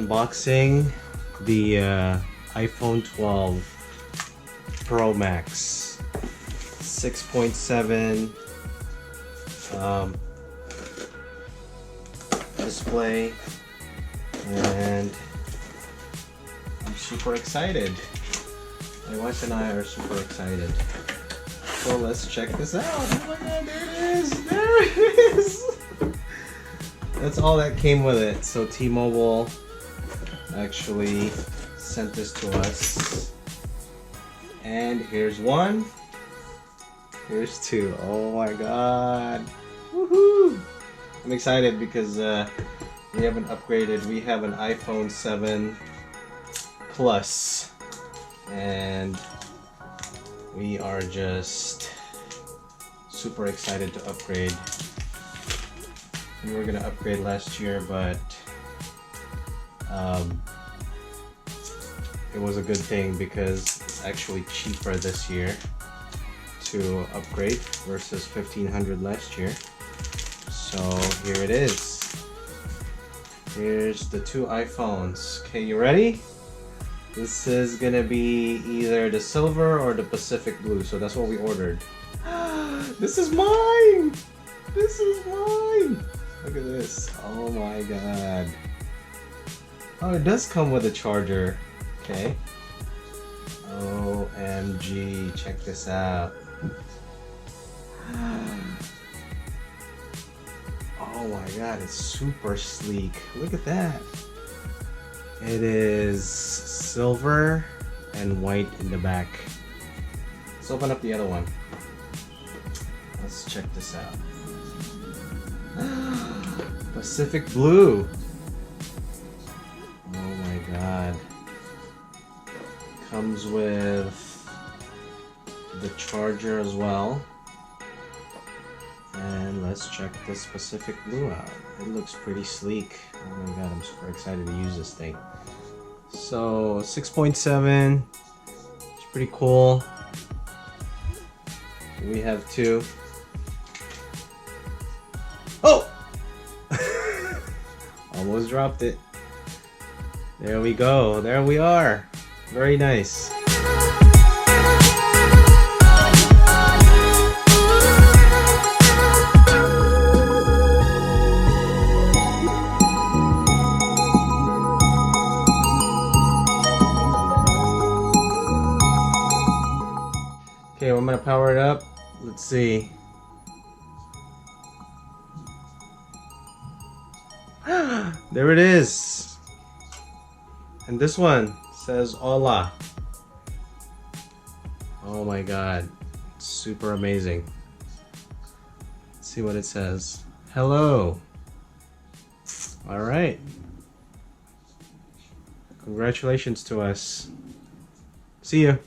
unboxing the iPhone 12 Pro Max 6.7 display, and I'm super excited. My wife and I are super excited. So let's check this out. Oh my god, there it is! There it is! That's all that came with it. So T-Mobile actually sent this to us. And here's one. Here's two. Oh my god. Woohoo! I'm excited because we haven't upgraded. We have an iPhone 7 Plus. And we are just super excited to upgrade. We were gonna upgrade last year, but it was a good thing because it's actually cheaper this year to upgrade versus $1,500 last year. So here it is. Here's the two iPhones. Okay, you ready? This is gonna be either the silver or the Pacific blue, so that's what we ordered. This is mine! This is mine! Look at this. Oh my god. Oh, it does come with a charger. Okay. OMG, check this out. Oh my god, it's super sleek. Look at that. It is silver and white in the back. Let's open up the other one. Let's check this out. Pacific blue. Oh my god. Comes with the charger as well. And let's check this Pacific blue out. It looks pretty sleek. Oh my god, I'm super excited to use this thing. So 6.7, it's pretty cool. We have two. Oh! Almost dropped it. There we go. There we are. Very nice. Okay, I'm gonna power it up. Let's see. There it is. And this one says hola. Oh my god. It's super amazing. Let's see what it says. Hello. Alright. Congratulations to us. See you.